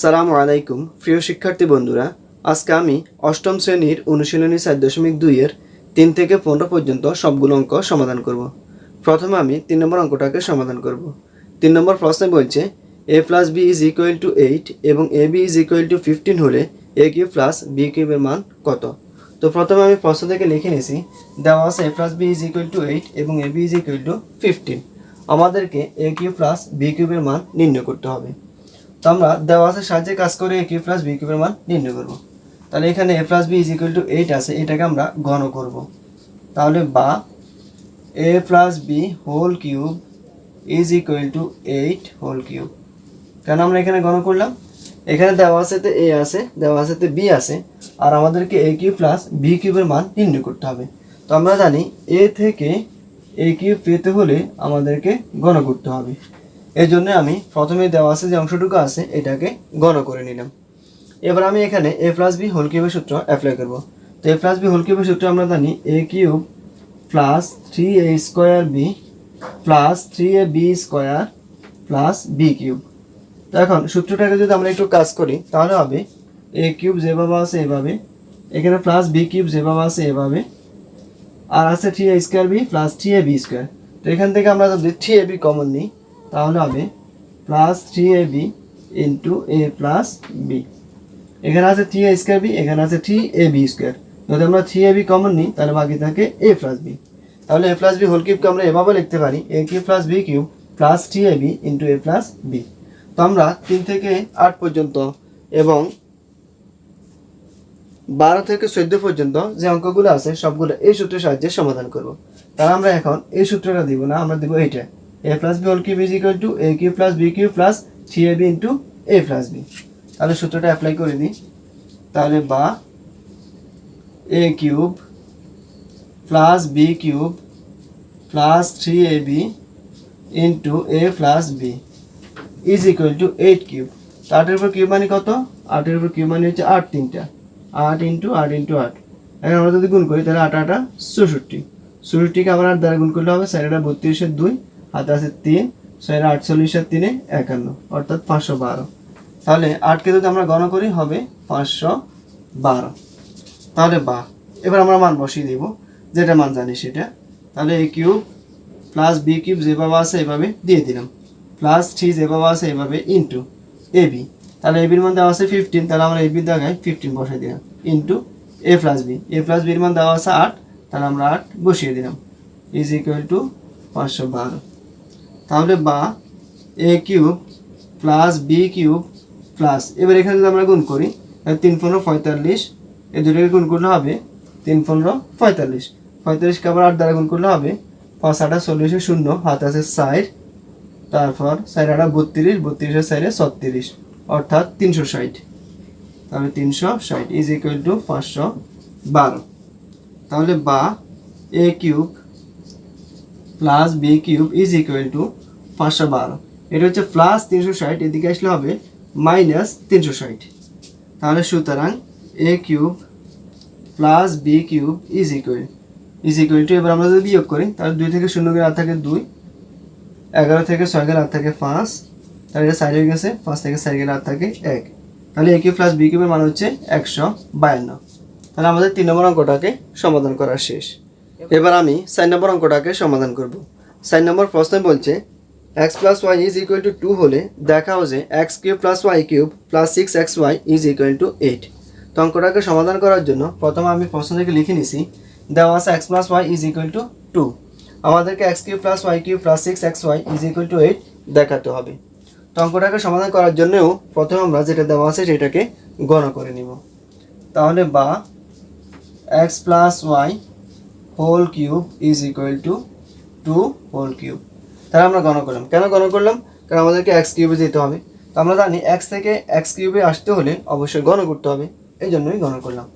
আসসালামু আলাইকুম প্রিয় শিক্ষার্থী বন্ধুরা, আজকে আমি অষ্টম শ্রেণীর অনুশীলনী 4.2 এর 3 থেকে 15 পর্যন্ত সবগুলো অঙ্ক সমাধান করব। প্রথমে আমি 3 নম্বর অঙ্কটাকে সমাধান করব। 3 নম্বর প্রশ্নে বলছে a plus b is equal to 8 এবং ab is equal to 15 হলে a কিউব প্লাস b কিউবের মান কত? তো প্রথমে আমি প্রশ্ন থেকে লিখে নিয়েছি, দেওয়া আছে a plus b is equal to 8 এবং ab is equal to 15। আমাদেরকে a কিউব প্লাস b কিউবের মান নির্ণয় করতে হবে। তো আমরা দেওয়া আছে সাহায্যে কাজ করে a কিউব প্লাস b কিউবের মান নির্ণয় করব। তাহলে এখানে a plus b is equal to 8 আছে, এটাকে আমরা ঘন করব। তাহলে বা a plus b whole cube is equal to 8 whole cube. কেন আমরা এখানে ঘন করলাম? এখানে দেওয়া আছে তে a আছে, দেওয়া আছে তে b আছে, আর আমাদেরকে a কিউব প্লাস b কিউবের মান নির্ণয় করতে হবে। তো আমরা জানি a থেকে a কিউব পেতে হলে আমাদেরকে ঘন করতে হবে। এই জন্য আমি প্রথমে দেওয়া আছে যে অংশটুকু আছে এটাকে ঘন করে নিলাম। এবার আমি এখানে a প্লাস b হোল কিউবের সূত্র অ্যাপ্লাই করব। তো a প্লাস b হোল কিউবের সূত্র আমরা জানি a cube plus 3a square b plus 3ab square plus b cube. তো এখন সূত্রটাকে যদি আমরা একটু কাজ করি তাহলে হবে a কিউব যেভাবে আছে এভাবে, এখানে প্লাস b কিউব যেভাবে আছে এভাবে, আর আছে 3a square b plus 3ab square. তো এখান থেকে আমরা যদি 3ab কমন নিই তাহলে হবে প্লাস 3ab ইন্টু এ প্লাস বি। এখানে আছে 3a স্কোয়ার বি, এখানে আছে 3ab স্কোয়ার। যদি আমরা 3ab কমন নিই তাহলে বাকি থাকে a প্লাস বি। তাহলে a প্লাস বি হোল কিউবকে আমরা এভাবে লিখতে পারি a cube plus B cube plus 3ab into A plus b. তো আমরা 3 থেকে 8 পর্যন্ত এবং 12 থেকে 14 পর্যন্ত যে অঙ্কগুলো আছে সবগুলো এই সূত্রের সাহায্যে সমাধান করব। তাহলে আমরা এখন এই সূত্রটা দিব না, আমরা দিব এইটা a plus B whole cube is equal to a cube plus B cube plus 3ab into a plus b. তাহলে সূত্রটা অ্যাপ্লাই করে দিই। তাহলে বা a cube plus B cube plus 3ab into a plus B is equal to 8 cube. তো 8 এর উপর cube মানে কত? 8 এর উপর কিউব মানে হচ্ছে 8 তিনটা, 8 ইন্টু 8 ইন্টু 8। এখন আমরা যদি গুণ করি তাহলে 8 8 64। 64কে আবার 8 দ্বারা গুণ করলে হবে 4 8 32 এর 2, হাতে আছে 3, 6 48 আর 3 51, অর্থাৎ 512। তাহলে 8কে যদি আমরা গণ করি হবে 512। তাহলে বা এবার আমরা মান বসিয়ে দিব, যেটা মান জানি সেটা। তাহলে a cube plus B cube যেভাবে আছে এভাবে দিয়ে দিলাম, প্লাস 3 যেভাবে আছে এভাবে ইন্টু ab। তাহলে ab এর মান দেওয়া আছে 15, তাহলে আমরা ab জায়গায় 15 বসাই দিলাম into a plus b. a plus বির মান দেওয়া আছে 8, তাহলে আমরা 8 বসিয়ে দিলাম ইজ ইকুয়াল টু 512। তাহলে বা a cube plus B cube plus, এবার এখানে যদি আমরা গুণ করি 3 15 45, এই দুটোকে গুণ করলে হবে 3 15 45। 45কে আবার 8 দ্বারা গুণ করলে হবে 5 8 40 0, হাত আছে 4, তারপর 4 8 32, 32 এর 4 36, অর্থাৎ 360। তাহলে 360 ইজ ইকুয়াল টু 512। তাহলে বা a cube plus B cube is equal to 512। এটা হচ্ছে প্লাস 360, এদিকে আসলে হবে মাইনাস 360। তাহলে সুতরাং a cube plus B cube is equal to, এবার আমরা যদি বিয়োগ করি তাহলে 2 থেকে 0 গেলে 8 থাকে 2, 11 থেকে 6 গেলে 8 থাকে 5, তাহলে এটা 4 হয়ে গেছে, 5 থেকে 4 গেলে 8 থাকে 1। তাহলে a কিউব প্লাস বি কিউবের মান হচ্ছে 152। তাহলে আমাদের 3 নম্বর অঙ্কটাকে সমাধান করা শেষ। এবার আমি 4 নম্বর অঙ্কটাকে সমাধান করব। 4 নম্বর প্রশ্নে বলছে x plus y is equal to 2 হলে দেখাও যে x cube plus y cube plus 6xy is equal to 8। তো অঙ্কটাকে সমাধান করার জন্য প্রথমে আমি প্রশ্ন থেকে লিখে নিছি, দেওয়া আছে x plus y is equal to 2, আমাদেরকে x cube plus y cube plus 6xy is equal to 8 দেখাতে হবে। তো অঙ্কটাকে সমাধান করার জন্যও প্রথমে আমরা যেটা দেওয়া আছে সেটাকে গণ করে নিব। তাহলে বা x plus y whole cube is equal to 2 whole cube. তাহলে আমরা গণ করলাম। কেন গণ করলাম? কারণ আমাদেরকে এক্স কিউবে যেতে হবে। তো আমরা জানি এক্স থেকে এক্স কিউবে আসতে হলে অবশ্যই গণ করতে হবে, এই জন্যই গণ করলাম।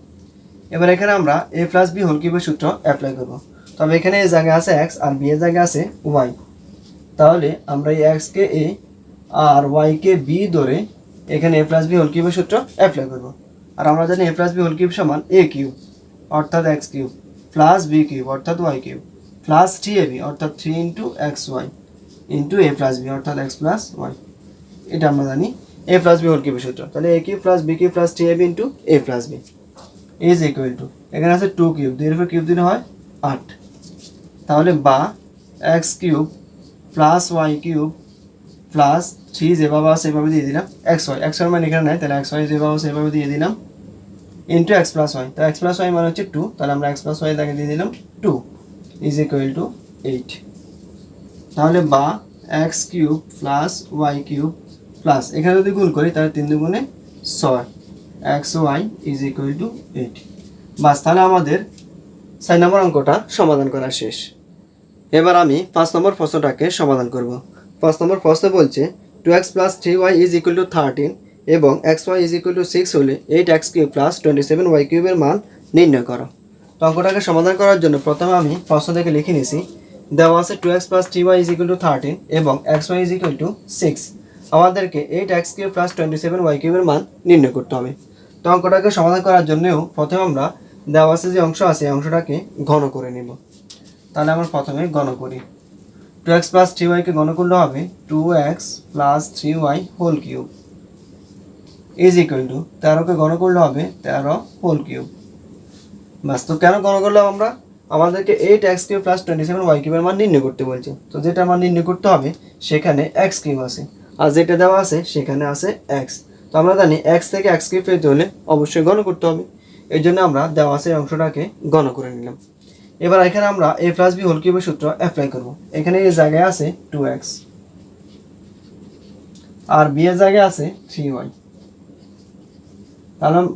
এবার এখানে আমরা a প্লাস বি হোল কিউবের সূত্র অ্যাপ্লাই করব। তবে এখানে এ জায়গায় আছে এক্স আর বি এর জায়গায় আছে ওয়াই। তাহলে আমরা এই এক্সকে এ আর ওয়াইকে বি ধরে এখানে a প্লাস বি হোল কিউবের সূত্র অ্যাপ্লাই করব। আর আমরা জানি a plus B whole cube সমান a কিউব অর্থাৎ x cube plus B cube অর্থাৎ ওয়াই কিউব প্লাস 3ab অর্থাৎ 3 into x y into a plus b অর্থাৎ এক্স প্লাস ওয়াই। এটা আমরা জানি। এ প্লাস বি হোল কিউবের সূত্র। তাহলে এ cube plus B cube plus three A B into A plus B is equal to, এখানে আছে টু কিউব, দুইয়ের উপর কিউব দিলে হয় 8, তাহলে বা x cube plus y cube plus three যেভাবে আছে সেভাবে দিয়ে দিলাম, এক্স ওয়াই মানে এখানে নাই, তাহলে এক্স ওয়াই যেভাবে আছে সেভাবে দিয়ে দিলাম ইন্টু এক্স প্লাস ওয়াই, তো এক্স প্লাস ওয়াই মানে হচ্ছে 2, তাহলে আমরা এক্স প্লাস ওয়াই তাকে দিয়ে দিলাম 2 ইজ ইকুয়াল টু 8। তাহলে বা x cube plus y cube plus এখানে যদি গুণ করি তাহলে 3 দুগুণে 6 x y is equal to 8। বাস, তাহলে আমাদের 4 নম্বর অঙ্কটা সমাধান করা শেষ। এবার আমি 5 নম্বর প্রশ্নটাকে সমাধান করব। 5 নম্বর প্রশ্ন বলছে 2x plus 3y is equal to 13 এবং xy ইজ ইকুয়াল টু 6 হলে 8x কিউব প্লাস 27y কিউবের মান নির্ণয় করো। তো অঙ্কটাকে সমাধান করার জন্য প্রথমে আমি প্রশ্ন থেকে লিখে নিছি, দেওয়া আছে 2x plus 3y is equal to 13 এবং xy ইজ ইকুয়াল টু 6, আমাদেরকে 8x কিউব প্লাস 27y কিউবের মান নির্ণয় করতে হবে। তো অঙ্কটাকে সমাধান করার জন্যও প্রথমে আমরা দেওয়া আছে যে অংশ আছে এই অংশটাকে ঘন করে নেব। তাহলে আমরা প্রথমে ঘন করি, 2x প্লাস 3y কে ঘন করলে হবে 2x plus 3y whole cube is equal to 13 কে ঘন করলে হবে 13 হোল কিউব। বাস, তো কেন ঘন করলাম আমরা, আমাদেরকে 8x কিউব প্লাস 27y কিউবের মান নির্ণয় করতে বলছে। তো যেটা মান নির্ণয় করতে হবে সেখানে x কিউব আছে, আর যেটা দেওয়া আছে সেখানে আছে x। তো আমরা জানি x থেকে x কিউব পেতে হলে অবশ্যই ঘন করতে হবে, এই জন্য আমরা দেওয়া আছে এই অংশটাকে ঘন করে নিলাম। এবার এখানে আমরা a প্লাস বি হোল কিউবের সূত্র অ্যাপ্লাই করব। এখানে এই জায়গায় আছে 2x আর b এর জায়গায় আছে 3y,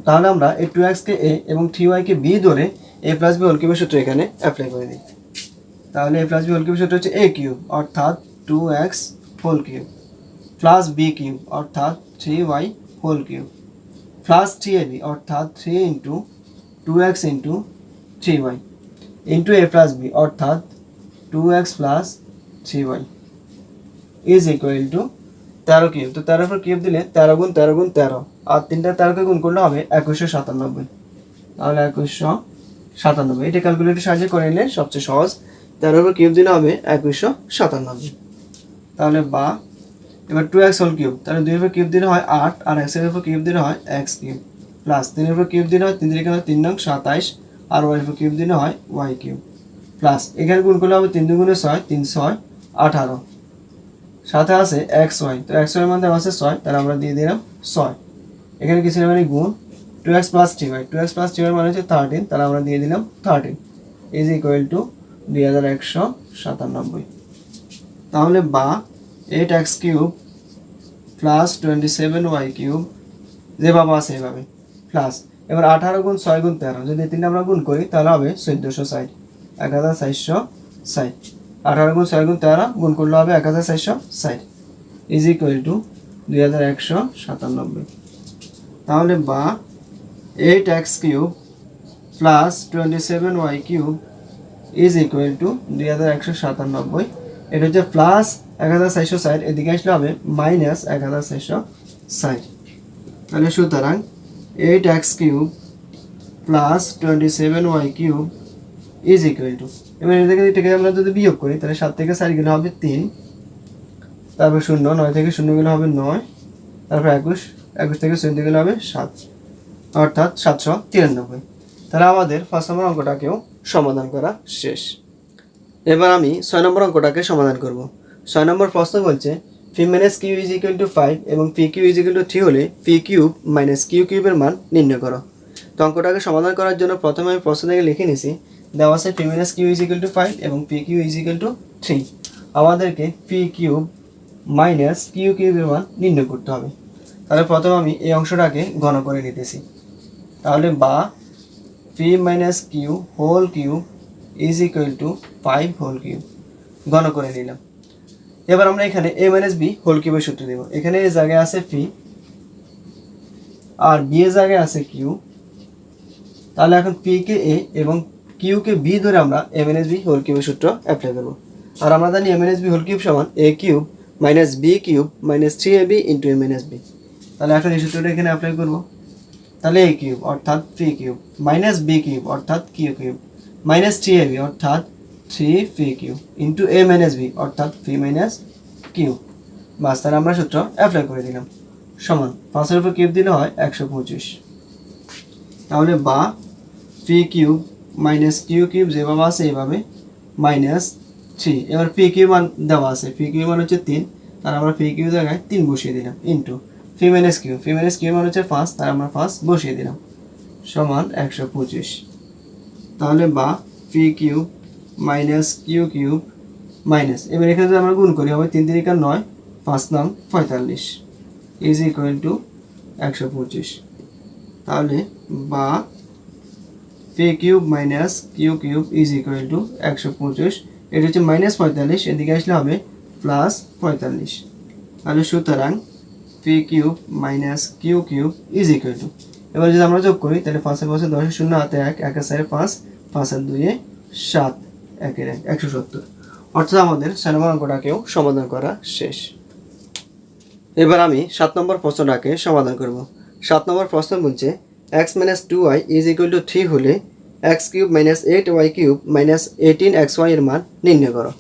তাহলে আমরা এই 2x কে a এবং 3y কে b ধরে a প্লাস বি হোল কিউবের সূত্র এখানে অ্যাপ্লাই করে দিই। তাহলে a প্লাস বি হোল কিউবের সূত্র হচ্ছে a কিউব অর্থাৎ 2x whole cube plus b cube অর্থাৎ 3y whole cube plus 3ab অর্থাৎ 3 into 2x into 3y into a plus b অর্থাৎ 2x plus 3y is equal to 13 cube. তো 13 উপর cube দিলে 13 গুণ 13 গুণ 13, আর 3টা 13কে গুণ করলে হবে 2197। তাহলে 2197, এটা ক্যালকুলেটর সাহায্যে করে নিলে সবচেয়ে সহজ। 13 উপর কিউব দিলে হবে 2197। তাহলে বা এবার 2x হোল কিউব, তাহলে 2 এর উপর কিউব দিলে হয় 8, আর x এর উপর কিউব দিলে হয় x কিউব প্লাস 3 এর উপর কিউব দিলে হয় 3 এখানে 3 নং 27, আর y এর উপর কিউব দিলে হয় y কিউব প্লাস এখানে গুণ করলে হবে 3 দুগুণে 6, 3 6 18, সাথে আছে xy, তো xy এর মধ্যে আছে 6, তাহলে আমরা দিয়ে দিলাম 6। এখানে কিছু না মানে গুণ 2x plus 3y, 2x plus 3y মানে হচ্ছে 13, তাহলে আমরা দিয়ে দিলাম 13 ইজ ইকুয়াল টু 2197। তাহলে বা 8x cube plus 27y cube যেভাবে আছে এভাবে প্লাস এবার 18 গুণ 6 গুণ 13, যদি এই তিনটা আমরা গুণ করি তাহলে হবে 1460, 1460। 18 গুণ 6 গুণ 13 গুণ করলে হবে 1460 ইজ ইকুয়াল টু 2197। তাহলে বা 8x cube plus 27y cube is equal two 2197, এটা হচ্ছে প্লাস 1460, এদিকে আসলে হবে মাইনাস 1460। তাহলে সুতরাং 8x cube plus 27y cube is equal to, এবার এটাকে আমরা যদি বিয়োগ করি তাহলে 7 থেকে 4 গেলে হবে 3, তারপর 0, 9 থেকে 0 গেলে হবে 9, তারপর 21, 21 থেকে 14 গেলে হবে 7, অর্থাৎ 793। তাহলে আমাদের 5 নম্বর অঙ্কটাকেও সমাধান করা শেষ। এবার আমি 6 নম্বর অঙ্কটাকে সমাধান করব। 6 নম্বর প্রশ্ন বলছে p minus q is equal to 5 এবং p q is equal to 3 হলে পি কিউব মাইনাস কিউ কিউবের মান নির্ণয় করো। তো অঙ্কটাকে সমাধান করার জন্য প্রথমে আমি প্রশ্ন থেকে লিখে নিছি, দেওয়া আছে p minus q is equal to 5 এবং p q is equal to 3, আমাদেরকে পি কিউব মাইনাস কিউ কিউবের মান নির্ণয় করতে হবে। তাহলে প্রথমে আমি এই অংশটাকে ঘন করে নিতেছি। তাহলে বা p minus q whole cube is equal to 5 whole cube ঘন করে নিলাম। এবার আমরা এখানে a মাইনাস বি হোল কিউবের সূত্র দেব। এখানে এর জায়গায় আছে পি আর বি এর জায়গায় আছে কিউ, তাহলে এখন পি কে এ এবং কিউ কে বি ধরে আমরা a মাইনাস বি হোল কিউবের সূত্র অ্যাপ্লাই করব। আর আমরা জানি a minus b whole cube সমান a cube minus B cube minus 3ab into a minus b. তাহলে এখন এই সূত্রটা এখানে অ্যাপ্লাই করব। তাহলে a কিউব অর্থাৎ p cube minus B cube অর্থাৎ কিউ কিউব মাইনাস 3ab অর্থাৎ 3 p q into a minus b অর্থাৎ পি মাইনাস কিউ। বাস, তাহলে আমরা সূত্র অ্যাপ্লাই করে দিলাম। সমান 5 এর উপর কিউব দিলে হয় 125। তাহলে বা p cube minus q cube যেভাবে আছে এইভাবে মাইনাস 3। এবার পি কিউ মান দেওয়া আছে, পি কিউ মান হচ্ছে 3, তার আমরা পি কিউ জায়গায় 3 বসিয়ে দিলাম ইন্টু পি মাইনাস কিউ মান হচ্ছে 5, তার আমরা 5 বসিয়ে দিলাম সমান 125। তাহলে বা p cube minus q cube minus, এবার এখানে যদি আমরা গুণ করি হবে 3 3 9, 5 9 45 ইজ ইকুয়াল টু 125। তাহলে বা p cube minus q cube is equal to 125, এটা হচ্ছে মাইনাস 45, এদিকে আসলে হবে প্লাস 45। তাহলে সুতরাং p cube minus q cube is equal to, এবার যদি আমরা যোগ করি তাহলে 5 এর 5 10 শূন্য হাতে 1, 1 এর 4 5, 5 এর 2 7, 1 এর 1 170। অর্থাৎ আমাদের 6 নম্বর অঙ্কটাকেও সমাধান করা শেষ। এবার আমি 7 নম্বর প্রশ্নটাকে সমাধান করব। 7 নম্বর প্রশ্ন বলছে x minus 2y is equal to 3 হলে x cube minus 8y cube minus 18xy এর মান নির্ণয় করো।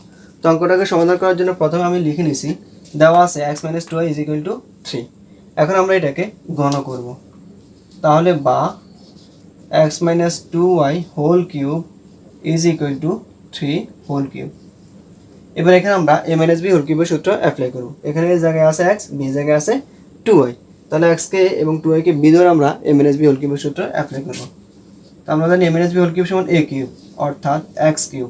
তো অঙ্কটাকে সমাধান করার জন্য প্রথমে আমি লিখে নিছি, দেওয়া আছে x minus 2y is equal to 3। এখন আমরা এটাকে গণ করব। তাহলে বা x minus 2y whole cube is equal to 3 whole cube. এবার এখানে আমরা a মাইনাস b হোল কিউবের সূত্র অ্যাপ্লাই করব। এখানে এই জায়গায় আছে x, b জায়গায় আছে 2y, তাহলে x কে এবং 2y কে b ধরে আমরা a মাইনাস b হোল কিউবের সূত্র অ্যাপ্লাই করব। তো আমরা জানি a minus b whole cube সমান a কিউব অর্থাৎ x cube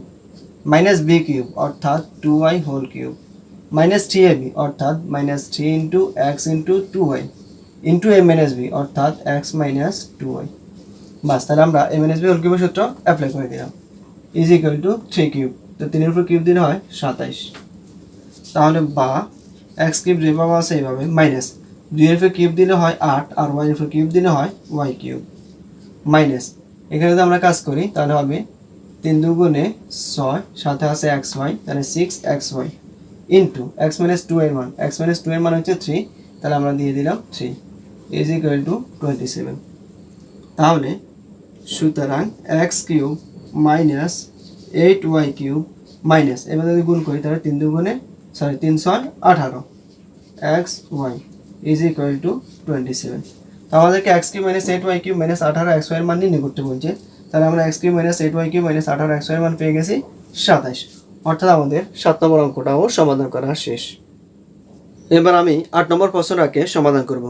minus b cube অর্থাৎ 2y whole cube minus 3ab অর্থাৎ minus 3 into x into 2y into a minus b অর্থাৎ x মাইনাস 2y। বাস, তাহলে আমরা a মাইনাস b হোল কিউবের সূত্র অ্যাপ্লাই করে দিলাম ইজ ইকুয়াল টু 3 কিউব, তো 3 এর উপর কিউব দিলে হয় 27। তাহলে বা x কিউব যেভাবে আছে এইভাবে মাইনাস 2 এর উপর কিউব দিলে হয় 8 আর y এর উপর কিউব দিলে হয় y কিউব মাইনাস, এখানে যদি আমরা কাজ করি তাহলে হবে 3 দুগুণে 6, সাথে আছে xy, তাহলে 6xy ইন্টু x মাইনাস 2 এর মান, x মাইনাস 2 এর মান হচ্ছে 3, তাহলে আমরা দিয়ে দিলাম 3 ইজ ইকুয়াল টু 27। তাহলে সুতরাং x cube minus 8y cube minus, এবার যদি গুণ করি তাহলে 3 6 18 xy ইজ ইকুয়াল টু 27। তো আমাদেরকে x cube minus 8y cube minus 18 xy এর মান নির্ণয় করতে বলছে, তাহলে আমরা x cube minus 8y cube minus 18 xy এর মান পেয়ে গেছি 27। অর্থাৎ আমাদের 7 নম্বর অঙ্কটাও সমাধান করা শেষ। এবার আমি 8 নম্বর প্রশ্নটাকে সমাধান করব।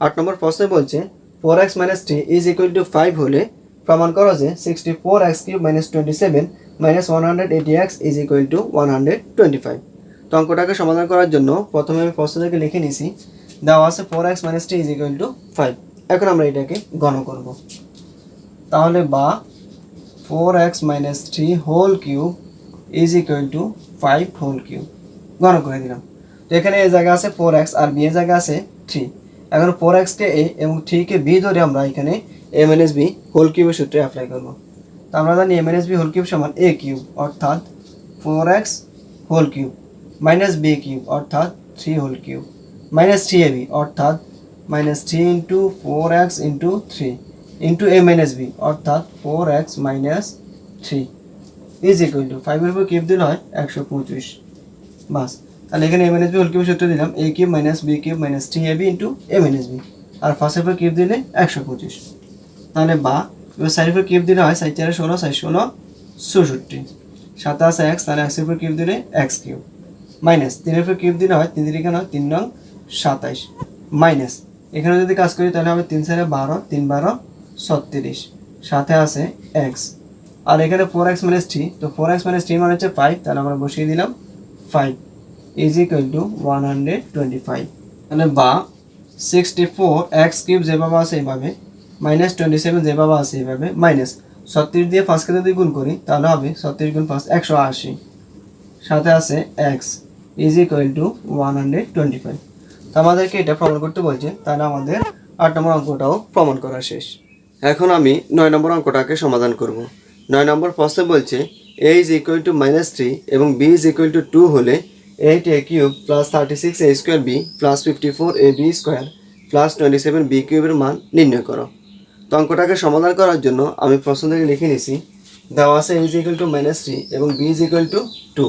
8 নম্বর প্রশ্নে বলছে 4x minus 3 is equal to 5 হলে প্রমাণ করো যে 64x cube minus 27 minus 180x is equal to 125। তো অঙ্কটাকে সমাধান করার জন্য প্রথমে আমি প্রশ্নটাকে লিখে নিছি, দেওয়া আছে 4x minus 3 is equal to 5। এখন আমরা এটাকে গণ করব। তাহলে বা 4x minus 3 whole cube is equal to 5 whole cube গণ করে দিলাম। তো এখানে এই জায়গা আছে 4x আর b এর জায়গা আছে 3। এখন 4x কে a এবং 3 কে b ধরে আমরা এখানে a মাইনাস b হোল কিউবের সূত্রে অ্যাপ্লাই করব। তো আমরা জানি a minus b whole cube সমান a কিউব অর্থাৎ 4x whole cube minus b cube অর্থাৎ 3 হোল কিউব মাইনাস 3ab অর্থাৎ minus 3 into 4x into 3 into a minus b অর্থাৎ 4x minus 3 is equal to 5 এর উপর কিউব দিলে হয় 125। বাস, তাহলে এখানে a মাইনাস b হোল কিউবের সূত্র দিলাম a cube minus b cube minus 3ab into a minus b, আর 5 এর উপর কিউব দিলে 125। তাহলে বা এবার 4 এর উপর কিউব দিলে হয় 4 4 16 4 16 64, সাথে আছে x, তাহলে x এর উপর কিউব দিলে x কিউব মাইনাস 3 এর উপর কিউব দিলে হয় 3 3 হয় 3 9 27 মাইনাস, এখানে যদি কাজ করি তাহলে হবে 3 4 12 3 12 36, সাথে আছে x, আর এখানে 4x মাইনাস 3, তো 4x মাইনাস 3 মানে হচ্ছে 5, তাহলে আমরা বসিয়ে দিলাম 5 ইজ ইকুয়াল টু 125। তাহলে বা 64x কিউব যেভাবে আছে এইভাবে মাইনাস 27 যেভাবে আছে এইভাবে মাইনাস 36 দিয়ে 5 কে যদি গুণ করি তাহলে হবে 36 গুণ 5 180, সাথে আছে x ইজ ইকুয়াল টু 125। তো আমাদেরকে এটা প্রমাণ করতে বলছে, তাহলে আমাদের 8 নম্বর অঙ্কটাও প্রমাণ করা শেষ। এখন আমি 9 নম্বর অঙ্কটাকে সমাধান করব। 9 নম্বর প্রশ্নে বলছে a is equal two minus 3 এবং b ইজ ইকুয়াল টু 2 হলে 8a cube plus 36a square b plus 54ab square plus 27b কিউবের মান নির্ণয় করো। তো অঙ্কটাকে সমাধান করার জন্য আমি প্রশ্ন থেকে লিখে নিছি, দেওয়া আছে a is equal two minus 3 এবং b ইজ ইকুয়াল টু 2।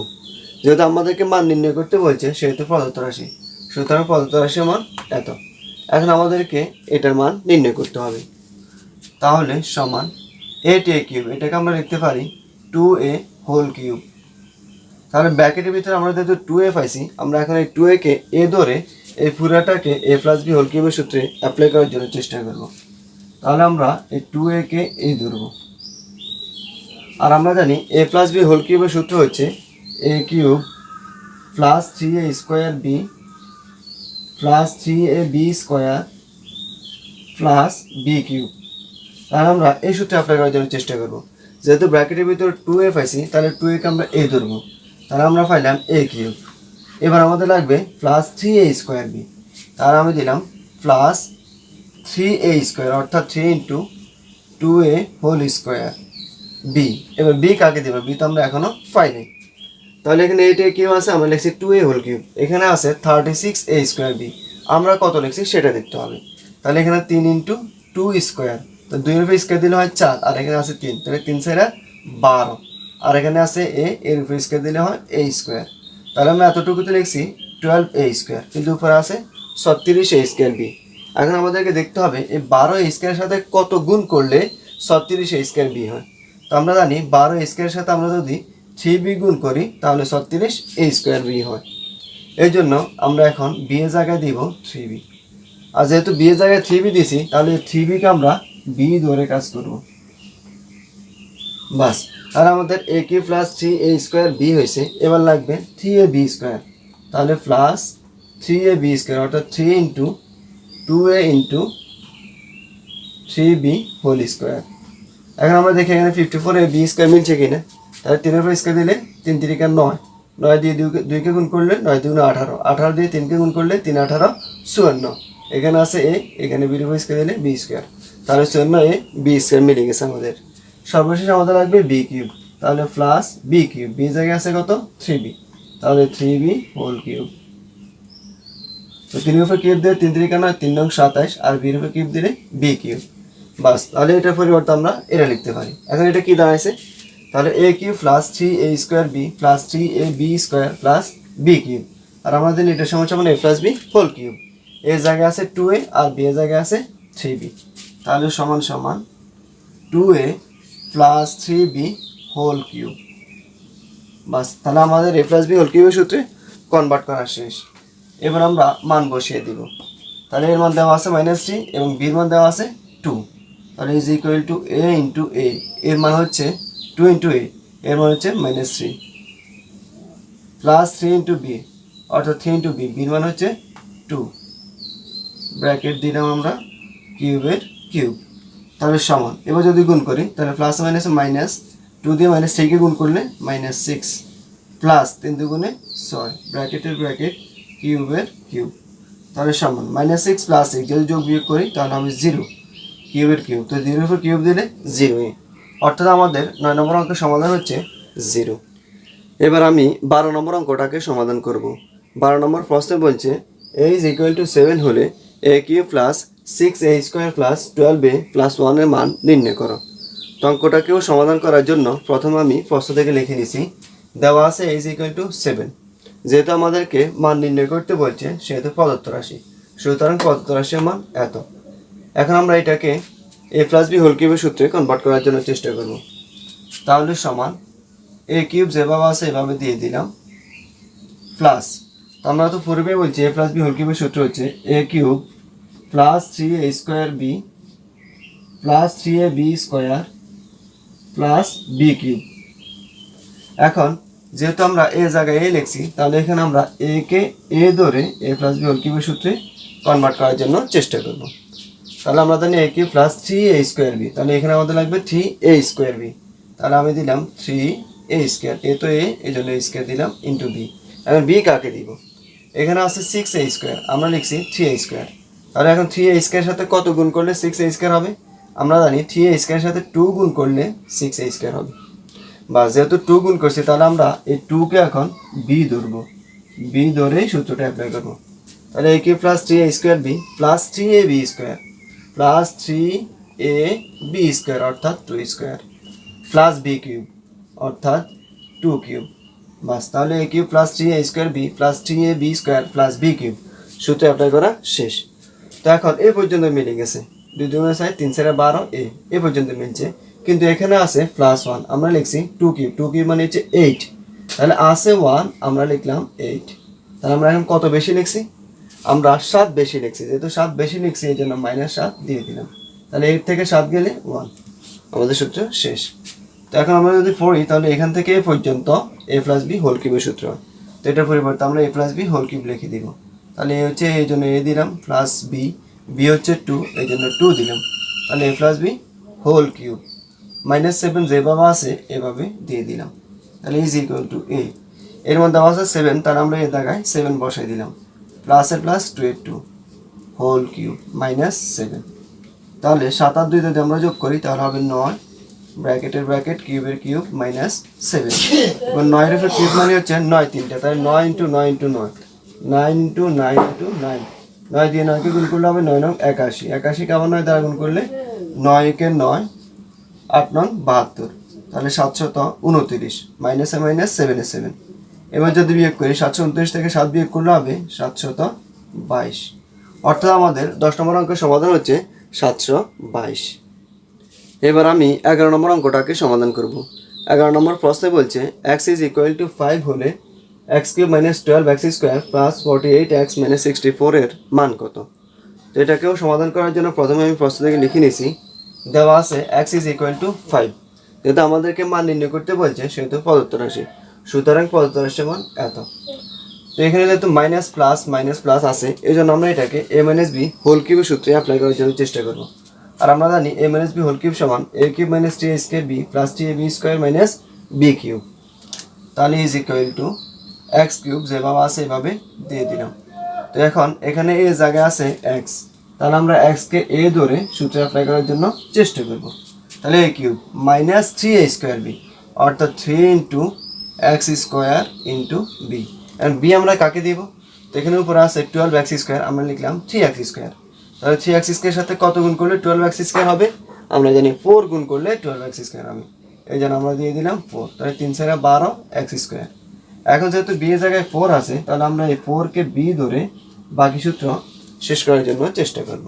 যেহেতু আমাদেরকে মান নির্ণয় করতে বলছে সেহেতু প্রদত্ত রাশি, সুতরাং প্রদত্ত রাশির মান এত। এখন আমাদেরকে এটার মান নির্ণয় করতে হবে। তাহলে সমান 8a কিউব, এটাকে আমরা লিখতে পারি 2a হোল কিউব। তাহলে ব্র্যাকেটের ভিতরে আমরা যেহেতু 2a পাইছি, আমরা এখন এই 2a কে এ ধরে এই পুরাটাকে a প্লাস বি হোল কিউবের সূত্রে অ্যাপ্লাই করার জন্য চেষ্টা করব। তাহলে আমরা এই 2a কে এ ধরব, আর আমরা জানি a প্লাস বি হোল কিউবের সূত্র হচ্ছে a cube plus 3a square B plus 3ab square plus B cube. তাহলে আমরা এই সূত্রে অ্যাপ্লাই করার জন্য চেষ্টা করব। যেহেতু ব্র্যাকেটের ভিতর 2a পাইছি, তাহলে 2a কে আমরা এ ধরবো, তাহলে আমরা পাইলাম a কিউব। এবার আমাদের লাগবে প্লাস 3a স্কোয়ার বি, তাহলে আমি দিলাম প্লাস 3a স্কোয়ার, অর্থাৎ 3 into 2a whole square b. এবার বি কাকে দেবো, বি তো আমরা এখনও পাইনি। তাহলে এখানে এইটা কিউব আছে, আমরা লিখছি 2a হোল কিউব। এখানে আছে 36a স্কোয়ার বি, আমরা কত লিখছি সেটা দেখতে হবে। তাহলে এখানে 3 ইন্টু 2 স্কোয়ার, তো 2 উপরে স্কোয়ার দিলে হয় 4, আর এখানে আছে 3, তাহলে 3 4 12, আর এখানে আছে এর উপরে স্কোয়ার দিলে হয় a স্কোয়ার। তাহলে আমরা এতটুকুতে লিখছি 12a স্কোয়ার, কিন্তু উপরে আছে 36a স্কোয়ার বি। এখন আমাদেরকে দেখতে হবে এই 12a স্কোয়ারের সাথে কত গুণ করলে 36a স্কোয়ার বি হয়। তো আমরা জানি 12a স্কোয়ারের সাথে আমরা যদি 3b গুণ করি তাহলে 36a স্কোয়ার বি হয়। এই জন্য আমরা এখন বি এর জায়গায় দিব 3b, আর যেহেতু বি এর জায়গায় 3b দিছি, তাহলে 3b কে আমরা বি ধরে কাজ করব। বাস, আর আমাদের a cube plus 3a square b হয়েছে। এবার লাগবে 3ab স্কোয়ার, তাহলে প্লাস 3ab স্কোয়ার, অর্থাৎ 3 into 2a into 3b whole square. এখন আমরা দেখি এখানে 54ab স্কোয়ার মিলছে কিনা। তাহলে 3 উপর স্কোয়ার দিলে 3 3 9, 9 দিয়ে 2 কে গুণ করলে 9 2 18, 18 দিয়ে 3 কে গুণ করলে 3 18 54। এখানে আছে a, এখানে b উপর স্কোয়ার দিলে b স্কোয়ার, তাহলে 54a b স্কোয়ার মিলে গেছে আমাদের। সর্বশেষ আমাদের লাগবে বি কিউব, তাহলে প্লাস বি কিউব, বি জায়গায় আছে কত 3b, তাহলে 3b হোল কিউব। তো 3 উপর কিউব দিয়ে 3 3 9 3 9 27, আর বি উপর কিউব দিলে বি কিউব। বাস, তাহলে এটার পরিবর্তে আমরা এটা লিখতে পারি। এখন এটা কি দাঁড়াইছে, তাহলে a cube plus 3a square B plus 3ab square plus B cube, আর আমাদের এটার সমান a plus B whole cube. এ জায়গায় আছে 2a আর বি এর জায়গায় আছে 3b, তাহলে সমান সমান 2a plus 3b whole cube. বাস, তাহলে আমাদের a প্লাস বি হোল কিউবের সূত্রে কনভার্ট করা শেষ। এবার আমরা মান বসিয়ে দিব। তাহলে এর মান দেওয়া আছে -3 এবং বির মান দেওয়া আছে 2, তাহলে is equal to a into a, এর মান হচ্ছে 2 ইন্টু a, এর মান হচ্ছে -3, প্লাস 3 ইন্টু b, অর্থাৎ 3 ইন্টু b, বির মান হচ্ছে 2, ব্র্যাকেট দিলাম আমরা কিউবের কিউব, তাহলে সমান। এবার যদি গুণ করি তাহলে প্লাস মাইনাসে মাইনাস, 2 দিয়ে -3 কে গুণ করলে -6, প্লাস 3 দুগুণে 6, ব্র্যাকেটের ব্র্যাকেট কিউবের কিউব, তাহলে সমান -6 প্লাস 6 যদি যোগ বিয়োগ করি তাহলে হবে 0, কিউবের কিউব, তো 0 উপর কিউব দিলে 0, অর্থাৎ আমাদের 9 নম্বর অঙ্কের সমাধান হচ্ছে 0। এবার আমি 12 নম্বর অঙ্কটাকে সমাধান করব। 12 নম্বর প্রশ্নে বলছে a ইজ ইকুয়াল টু 7 হলে a cube plus 6a square plus 12a plus 1 এর মান নির্ণয় করো। তো অঙ্কটাকেও সমাধান করার জন্য প্রথমে আমি প্রশ্ন থেকে লিখে নিছি, দেওয়া আছে a ইজ ইকুয়াল টু 7। যেহেতু আমাদেরকে মান নির্ণয় করতে বলছে সেহেতু প্রদত্ত রাশি, সুতরাং প্রদত্ত রাশির মান এত। এখন আমরা এটাকে a প্লাস বি হোল কিউবের সূত্রে কনভার্ট করার জন্য চেষ্টা করব। তাহলে সমান a কিউব যেভাবে আছে এভাবে দিয়ে দিলাম, প্লাস, আমরা তো পূর্বে বলছি a প্লাস বি হোল কিউবের সূত্র হচ্ছে a cube plus 3a square B plus 3ab square plus B cube. এখন যেহেতু আমরা এ জায়গায় এ লিখছি, তাহলে এখানে আমরা এ কে এ ধরে a প্লাস বি হোল কিউবের সূত্রে কনভার্ট করার জন্য চেষ্টা করব। তাহলে আমরা জানি a cube plus 3a square b, তাহলে এখানে আমাদের লাগবে 3a স্কোয়ার বি, তাহলে আমি দিলাম 3a স্কোয়ার, এ তো এ, এই জন্য a স্কোয়ার দিলাম ইন্টু বি। এখন বি কাকে দিব, এখানে আছে 6a স্কোয়ার, আমরা লিখছি 3a স্কোয়ার, তাহলে এখন 3a স্কোয়ারের সাথে কত গুণ করলে 6a স্কোয়ার হবে, আমরা জানি 3a স্কোয়ারের সাথে 2 গুণ করলে 6a স্কোয়ার হবে। বা যেহেতু 2 গুণ করছি, তাহলে আমরা এই 2 কে এখন বি ধরবো, বি ধরেই সূত্রটা অ্যাপ্লাই করবো। তাহলে a cube plus 3a square B plus 3ab square plus 3ab square অর্থাৎ 2 স্কোয়ার প্লাস বি কিউব অর্থাৎ 2 কিউব। বাস, তাহলে a cube plus 3a square B plus 3ab square plus B cube সূত্র apply করা শেষ। তো এখন এই পর্যন্ত মিলে গেছে, 2 2 6 3 4 12 এই পর্যন্ত মিলছে। কিন্তু এখানে আছে +1, আমরা লিখছি 2 কিউব, 2 কিউব মানে হচ্ছে 8, তাহলে আছে 1, আমরা লিখলাম 8। তাহলে আমরা এখন কত বেশি লিখছি? আমরা 7 বেশি লিখছি, যেহেতু 7 বেশি লিখছি এই জন্য -7 দিয়ে দিলাম। তাহলে 8 থেকে 7 গেলে 1, আমাদের সূত্র শেষ। তো এখন আমরা যদি পড়ি তাহলে এখান থেকে এ পর্যন্ত a + b হোল কিউবের সূত্র। তো এটার পরিবর্তে আমরা a + b হোল কিউব লিখে দিব। তাহলে এ হচ্ছে, এই জন্য a দিলাম প্লাস b হচ্ছে 2, এই জন্য 2 দিলাম। তাহলে a + b হোল কিউব -7 যেভাবে আছে এভাবে দিয়ে দিলাম। তাহলে ইজ ইকুয়াল টু a, এর মধ্যে দেওয়া আছে 7, তাহলে আমরা এই জায়গায় 7 বসাই দিলাম। প্লাসে প্লাস 2 এর 2 হোল কিউব -7। তাহলে 7 আর 2 যদি আমরা যোগ করি তাহলে হবে 9, ব্র্যাকেটের ব্র্যাকেট কিউবের কিউব -7। এবার 9 এর উপর কিউব মানে হচ্ছে 9 তিনটা, তাহলে 9 × 9 × 9, 9 × 9 × 9, 9 দিয়ে 9কে গুণ করলে হবে 9 9 81, 81 কে আবার 9 দ্বারা গুণ করলে 9 কে 9 8 9 72, তাহলে 729 মাইনাসে মাইনাস 7 এ 7। এবার যদি বিয়োগ করি 729 থেকে 7 বিয়োগ করলে হবে 722, অর্থাৎ আমাদের 10 নম্বর অঙ্কের সমাধান হচ্ছে 722। এবার আমি 11 নম্বর অঙ্কটাকে সমাধান করব। 11 নম্বর প্রশ্নে বলছে x = 5 হলে x³ - 12x² + 48x - 64 এর মান কত? তো এটাকেও সমাধান করার জন্য প্রথমে আমি প্রশ্ন থেকে লিখে নিয়েছি, দেওয়া আছে x = 5, যেহেতু আমাদেরকে মান নির্ণয় করতে বলছে সেহেতু প্রদত্ত রাশি, সুতরাং প্রদত্ত রাশির মান এত। তো এখানে যেহেতু মাইনাস প্লাস আছে, এই জন্য আমরা এটাকে a - b হোল কিউবের সূত্রে অ্যাপ্লাই করার জন্য চেষ্টা করব। আর আমরা জানি a - b হোল কিউব সমান a³ - 3a² b + 3ab² - b3। তাহলে ইজ ইকুয়াল টু x³ যেভাবে আছে এভাবে দিয়ে দিলাম। তো এখন এখানে a জায়গায় আছে x, তাহলে আমরা x কে a ধরে সূত্রে অ্যাপ্লাই করার জন্য চেষ্টা করব। তাহলে a³ - 3a² b, অর্থাৎ 3 × x² × b। আর b আমরা কাকে দিব? তো এখানে উপরে আছে 12x², আমরা লিখলাম 3x²। তাহলে 3x² সাথে কত গুণ করলে 12x² হবে? আমরা জানি 4 গুণ করলে 12x² হবে, এই জন্য আমরা দিয়ে দিলাম 4। তাহলে 3 4 12 x²। এখন যেহেতু b এর জায়গায় 4 আছে, তাহলে আমরা এই 4 কে b ধরে বাকি সূত্র শেষ করার জন্য চেষ্টা করব।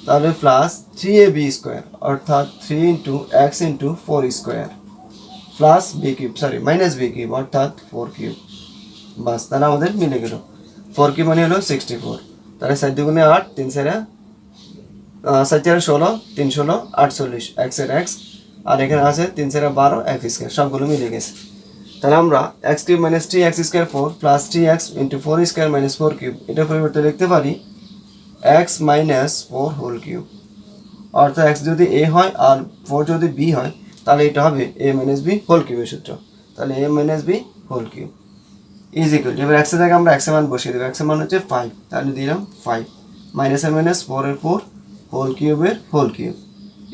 তাহলে প্লাস 3ab², অর্থাৎ 3 × x × 4² প্লাস b³ অর্থাৎ 4³ বাস। তাহলে আমাদের মিলে গেল। 4³ মানে হলো 64, তাহলে 4 দুগুণে 8, 3 4 16, 3 16 48 x এর x, আর এখানে আছে 3 4 12 x², সবগুলো মিলে গেছে। তাহলে আমরা x³ - 3x² 4 + 3x × 4² - 4³ এটা পরিবর্তে লিখতে পারি x - 4 হোল কিউব, অর্থাৎ x যদি a হয় আর 4 যদি b হয় তাহলে এটা হবে a - b হোল কিউবের সূত্র। তাহলে a - b whole cube is equal to, এবার x এর জায়গায় আমরা x এর মান বসিয়ে দেব। x এর মান হচ্ছে 5, তাহলে দিলাম 5 -4 এর 4 হোল কিউবের whole cube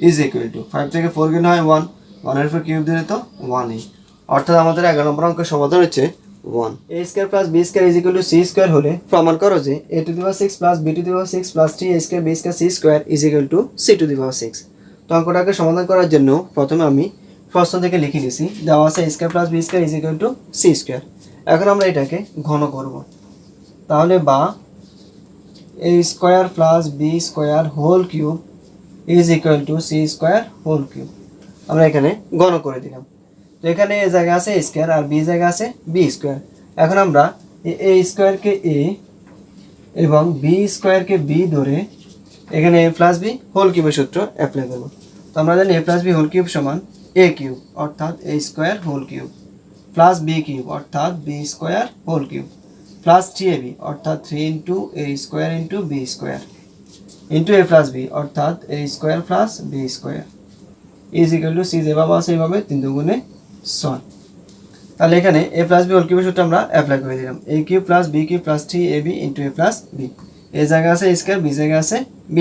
is equal to 5 থেকে 4 গেলে হয় 1, 1 এর উপর কিউব দিলে তো 1ই, অর্থাৎ আমাদের 11 নম্বর অঙ্কের সমাধান হচ্ছে 1। a² + b² = c² হলে প্রমাণ করো যে a⁶ + b⁶ + 3a² b²c² = c⁶। তো অঙ্কটাকে সমাধান করার জন্য প্রথমে আমি প্রশ্ন থেকে লিখে নিয়েছি, দেওয়া আছে a² + b² = c²। এখন আমরা এটাকে ঘন করব। তাহলে বা a² + b² whole cube is equal to c² whole cube, আমরা এখানে ঘন করে দিলাম। তো এখানে a জায়গা আছে a² আর b জায়গা আছে b²। এখন আমরা a² কে a এবং b² কে b ধরে এখানে a + b হোল কিউবের সূত্র অ্যাপ্লাই করব। তো আমরা জানি a + b হোল কিউব সমান a³ অর্থাৎ a² whole cube plus b³ অর্থাৎ b² whole cube plus 3ab অর্থাৎ 3 × a² × b² into a + b অর্থাৎ a² + b² is equal two c যেভাবে আছে এইভাবে 3 দুগুণে 6। তাহলে এখানে a + b হোল কিউবের সূত্র আমরা অ্যাপ্লাই করে দিলাম, a³ + b³ + 3ab × a + b। a জায়গা আছে a² b জায়গা আছে b²,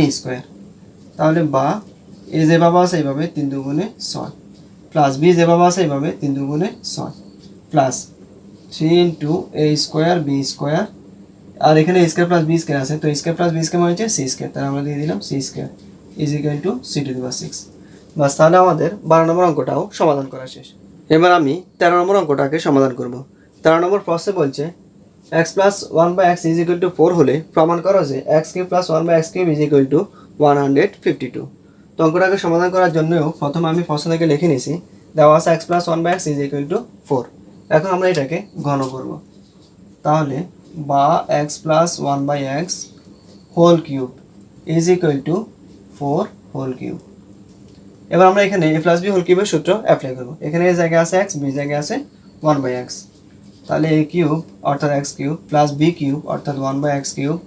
তাহলে বা a যেভাবে আছে এইভাবে 3 দুগুণে 6 প্লাস b যেভাবে আছে এইভাবে 3 দুগুণে 6 প্লাস 3 × a² b², আর এখানে a² + b² আছে, তো a² + b² মানে হচ্ছে c², তাহলে আমরা দিয়ে দিলাম c² is equal two c⁶। বাস, তাহলে আমাদের 12 নম্বর অঙ্কটাও সমাধান করা শেষ। এবার আমি 13 নম্বর অঙ্কটাকে সমাধান করব। 13 নম্বর প্রশ্নে বলছে x plus one by x is equal to 4 হলে প্রমাণ করো যে x cube plus one by x cube is equal to 152। তো অঙ্কটাকে সমাধান করার জন্যও প্রথমে আমি প্রশ্ন থেকে লিখে নিয়েছি, দেওয়া আছে x plus one by x is equal to 4। এখন আমরা এটাকে ঘন করব। তাহলে বা x plus one by x whole cube is equal to 4 whole cube. এবার আমরা এখানে এ প্লাস বি হোল কিউবের সূত্র অ্যাপ্লাই করব। এখানে এ জায়গায় আছে এক্স, বি জায়গায় আছে 1 বাই এক্স। তাহলে এ কিউব অর্থাৎ x cube plus B cube অর্থাৎ 1 by x cube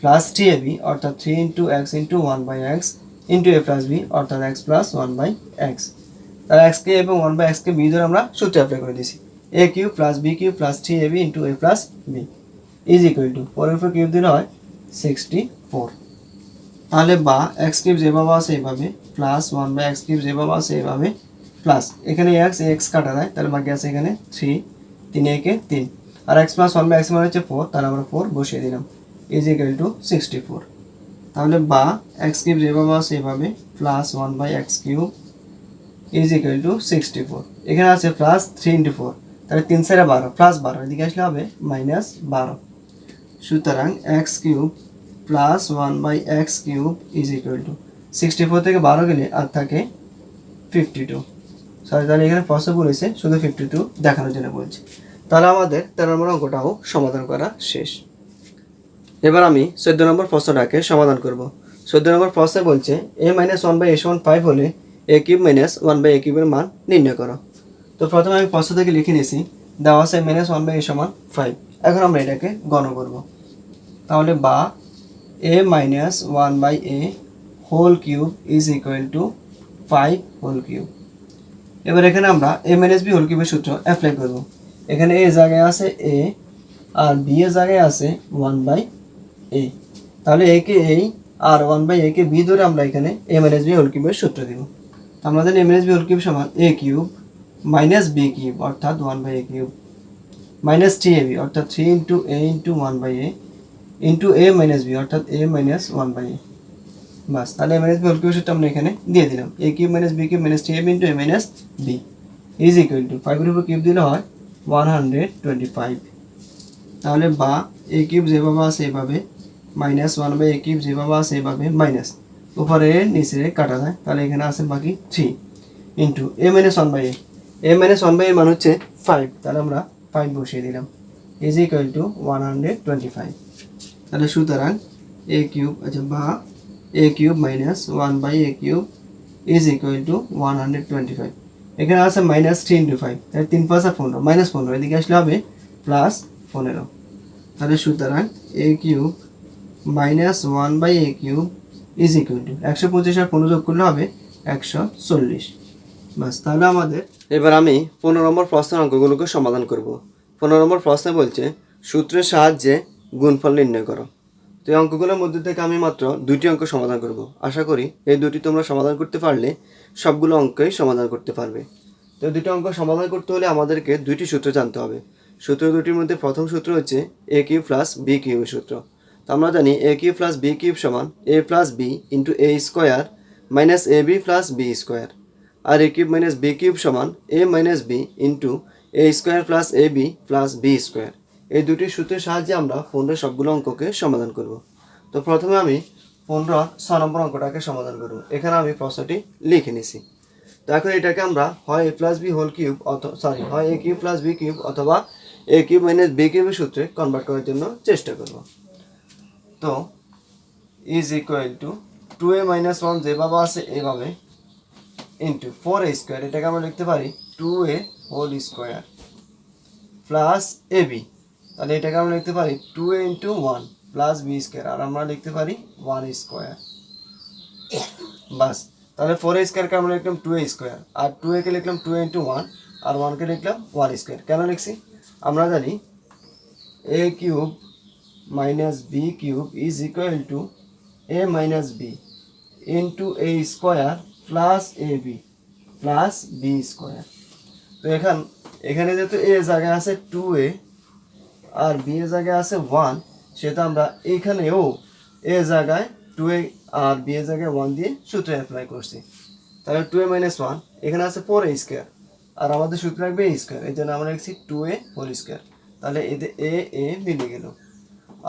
plus 3ab অর্থাৎ 3 into x into 1 by x into A plus b অর্থাৎ এক্স প্লাস 1 বাই এক্স। তাহলে এক্সকে এবং 1 বাই এক্সকে বি ধরে আমরা সূত্র অ্যাপ্লাই করে দিয়েছি। A cube plus B cube plus 3ab into A plus B is equal to 4 এর উপর কিউব দিলে হয় 64। তাহলে বা এক্স কিউব যেভাবে আছে এইভাবে প্লাস 1 বাই এক্স কিউব যেভাবে আছে এইভাবে প্লাস এখানে এক্স কাটা যায়, তাহলে বাকি আছে এখানে 3, 3 একে 3, আর এক্স প্লাস 1 বাই এক্স মানে হচ্ছে 4, তাহলে আমরা 4 বসিয়ে দিলাম ইজ ইকুয়াল টু 64। তাহলে বা এক্স কিউব যেভাবে আছে এভাবে plus 1 by x cube is equal to 64। এখানে আছে প্লাস 3 ইন্টু 4, তাহলে 3 4 12 প্লাস 12, এদিকে আসলে হবে মাইনাস 12। সুতরাং x cube plus 1 by x cube is equal to 64 থেকে 12 গেলে আর থাকে 52। সরি, তাহলে এখানে পসিবল হয়েছে, শুধু 52 দেখানোর জন্য বলছি। তাহলে আমাদের 13 নম্বর অঙ্কটাও সমাধান করা শেষ। এবার আমি 14 নম্বর প্রশ্নটাকে সমাধান করব। 14 নম্বর প্রশ্নে বলছে এ মাইনাস 1 বাই এ সমান 5 হলে এ কিউব মাইনাস 1 বাই এ কিউবের মান নির্ণয় করো। তো প্রথমে আমি প্রশ্ন থেকে লিখে নিয়েছি, দেওয়া আছে মাইনাস 1 বাই এ সমান 5। এখন আমরা এটাকে গণ করব। তাহলে বা A minus 1 by A whole cube is equal to 5 whole cube. এবার এখানে আমরা এ মাইনাস বি হোল কিউবের সূত্র অ্যাপ্লাই করব। এখানে এ জায়গায় আছে এ আর বি এর জায়গায় আছে 1 বাই এ। তাহলে এ কে এই আর 1 বাই এ কে বি ধরে আমরা এখানে এ মাইনাস বি হোল কিউবের সূত্র দিব। আমরা জানি a minus b whole cube সমান এ কিউব মাইনাস বি কিউব অর্থাৎ 1 by A cube minus 3ab অর্থাৎ 3 into a into 1 by a into A minus b অর্থাৎ এ মাইনাস 1 বাই এ। বাস, তাহলে এ মাইনাস বি হোল কিউবের সূত্র আমরা এখানে দিয়ে দিলাম, A cube minus B cube minus 3ab into A minus B is equal to 5 এর উপর কিউব দিলে হয় 125। তাহলে বা এ কিউব যেভাবে আছে এভাবে মাইনাস 1 বাই এ কিউব যেভাবে আছে এভাবে মাইনাস উপরে নিচে কাটা যায়, তাহলে এখানে আছে বাকি 3 into A minus 1 by a minus 1 by এর মান হচ্ছে 5, তাহলে আমরা 5 বসিয়ে দিলাম ইজ ইকুয়াল টু 125। তাহলে সুতরাং এ কিউব বা A cube minus 1 by A cube is equal to 125। এখানে আছে মাইনাস 3 ইন্টু 5, তাহলে 3 5 15 মাইনাস 15, এদিকে আসলে হবে প্লাস 15। তাহলে সুতরাং A cube minus 1 by A cube is equal to 125 আর 15 যোগ করলে হবে 140। বাস, তাহলে আমাদের এবার আমি 15 নম্বর প্রশ্নের অঙ্কগুলোকে সমাধান করব। 15 নম্বর প্রশ্নে বলছে সূত্রের সাহায্যে গুণফল নির্ণয় করো। তো এই অঙ্কগুলোর মধ্যে থেকে আমি মাত্র 2টি অঙ্ক সমাধান করব। আশা করি এই 2টি তোমরা সমাধান করতে পারলে সবগুলো অঙ্কই সমাধান করতে পারবে। তো 2টি অঙ্ক সমাধান করতে হলে আমাদেরকে 2টি সূত্র জানতে হবে। সূত্র 2টির মধ্যে প্রথম সূত্র হচ্ছে এ কিউব প্লাস বি কিউবের সূত্র। তো আমরা জানি A cube plus B cube সমান এ plus B into A square minus A B plus B square, R A cube minus B cube সমান এ minus B into A square plus A B plus B square. এই 2টি সূত্রের সাহায্যে আমরা 15 সবগুলো অঙ্ককে সমাধান করব। তো প্রথমে আমি 6 নম্বর অঙ্কটাকে সমাধান করব। এখানে আমি প্রশ্নটি লিখে নিছি। তো এখন এটাকে আমরা হয় এ প্লাস বি হোল কিউব হয় এ কিউব প্লাস বি কিউব অথবা এ কিউব মাইনাস বি কিউবের সূত্রে কনভার্ট করার জন্য চেষ্টা করব। তো is equal two 2a minus 1 যেভাবে আছে এভাবে ইন্টু 4a স্কোয়ার, এটাকে আমরা লিখতে পারি 2a হোল স্কোয়ার প্লাস এ বি, তাহলে এটাকে আমরা লিখতে পারি 2a into 1 plus B square, আর আমরা লিখতে পারি 1 স্কোয়ার। বাস, তাহলে 4a স্কোয়ারকে আমরা লিখলাম 2a স্কোয়ার, আর 2a কে লিখলাম 2a ইন্টু 1, আর 1 কে লিখলাম 1 স্কোয়ার। কেন লিখছি? আমরা জানি A cube minus B cube is equal to A minus B into A square plus A B plus B square. তো এখানে যেহেতু এ জায়গায় আছে 2a আর বি এর জায়গায় আছে 1, সেটা আমরা এখানেও এ জায়গায় 2a আর বি এর জায়গায় 1 দিয়ে সূত্র অ্যাপ্লাই করছি। তাহলে 2a মাইনাস 1, এখানে আছে 4a স্কোয়ার, আর আমাদের সূত্র রাখবে a স্কোয়ার, এই জন্য আমরা লিখছি 2a হোল স্কোয়ার। তাহলে এতে এ এ মিলে গেল।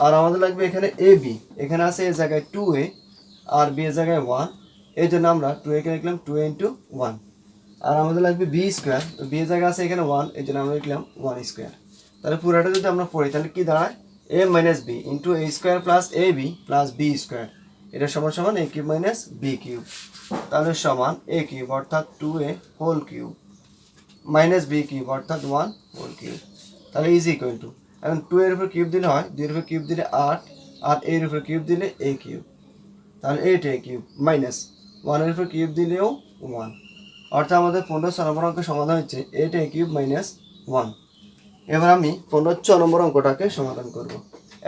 আর আমাদের লাগবে এখানে এ বি, এখানে আছে এর জায়গায় 2a আর বি এর জায়গায় 1, এই জন্য আমরা 2a কে লিখলাম 2a ইন্টু 1। আর আমাদের লাগবে বি স্কোয়ার, বি এর জায়গায় আছে এখানে 1, এই জন্য আমরা লিখলাম 1 স্কোয়ার। তাহলে পুরোটা যদি আমরা পড়ি তাহলে কি দাঁড়ায়, a minus B into A square plus A B plus B square, এটা সমান সমান এ কিউব মাইনাস বি কিউব। তাহলে সমান এ কিউব অর্থাৎ 2a whole cube minus B cube অর্থাৎ 1 হোল কিউব। তাহলে ইজ ইকুয়াল টু, এখন 2 এর উপর কিউব দিলে হয়, 2 এর উপর কিউব দিলে 8, আর এর উপর কিউব দিলে এ কিউব, তাহলে 8a কিউব মাইনাস 1 এর উপর কিউব দিলেও 1, অর্থাৎ আমাদের 15 নম্বর অঙ্কের সমাধান হচ্ছে 8a কিউব মাইনাস 1। এবার আমি 15 নম্বর অঙ্কটাকে সমাধান করব,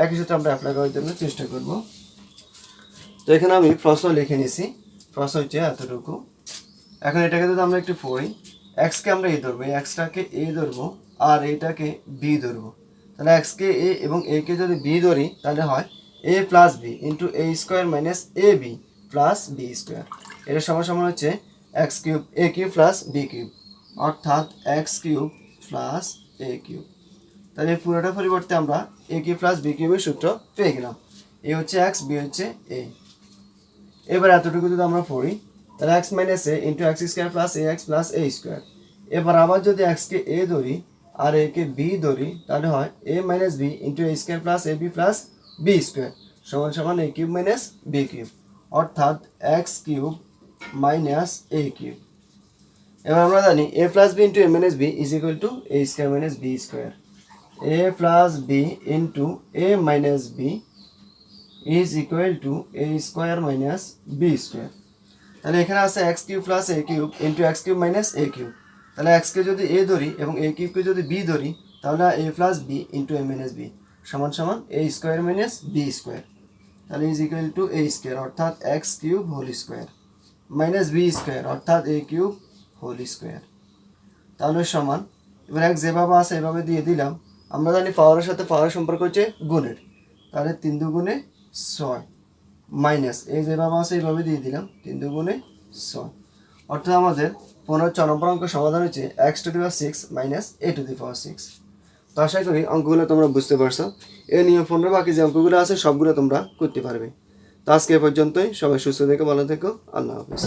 একই সাথে আমরা অ্যাপ্লাই করার জন্য চেষ্টা করব। তো এখানে আমি প্রশ্ন লিখে নিছি, প্রশ্ন হচ্ছে এতটুকু। এখন এটাকে যদি আমরা একটু পড়ি, এক্সকে আমরা এ ধরবো, এক্সটাকে এ ধরবো আর এইটাকে বি ধরবো। তাহলে এক্সকে এ এবং এ কে যদি বি ধরি তাহলে হয় এ plus B into A square minus A B plus B square, এটা সমান সমান হচ্ছে এক্স কিউব এ কিউব প্লাস বি কিউব, অর্থাৎ x cube plus A cube. তাহলে এই পুরোটা পরিবর্তে আমরা এ কিউব প্লাস বি কিউবের সূত্র পেয়ে গেলাম, এ হচ্ছে এক্স, বি হচ্ছে এ। এবার এতটুকু যদি আমরা পড়ি তাহলে এক্স মাইনাস এ ইন্টু এক্স স্কোয়ার প্লাস এ এক্স প্লাস এ স্কোয়ার। এবার আবার যদি এক্সকে এ ধরি আর এ কে বি ধরি তাহলে হয় A minus B into A square plus A B plus B square সমান সমান এ কিউব মাইনাস বি কিউব, অর্থাৎ x cube minus A cube. এবার আমরা জানি A plus B into A minus B is equal to A square minus B square, A plus B into A minus B is equal to A square minus B square. তাহলে এখানে আছে X cube plus A cube into x cube minus A cube. তাহলে এক্সকে যদি এ ধরি এবং এ কিউবকে যদি B ধরি তাহলে A plus B into A minus B সমান সমান A square minus B square, তাহলে is equal to A square অর্থাৎ x cube whole square minus B square অর্থাৎ এ কিউব হোল স্কোয়ার। তাহলে সমান, এবার এক যেভাবে আছে এভাবে দিয়ে দিলাম। আমরা জানি পাওয়ারের সাথে পাওয়ার সম্পর্ক হচ্ছে গুণের, তাহলে 3 দুগুণে 6 মাইনাস এই যেভাবে আছে এইভাবে দিয়ে দিলাম 3 দুগুণে 6, অর্থাৎ আমাদের 15 নম্বর অঙ্ক সমাধান হচ্ছে X to the power 6 minus A to the power 6। তো আশা করি অঙ্কগুলো তোমরা বুঝতে পারছো, এই নিয়ম 15 বাকি যে অঙ্কগুলো আছে সবগুলো তোমরা করতে পারবে। তো আজকে এ পর্যন্তই, সবাই সুস্থ থেকো, ভালো থেকো, আল্লাহ হাফিজ।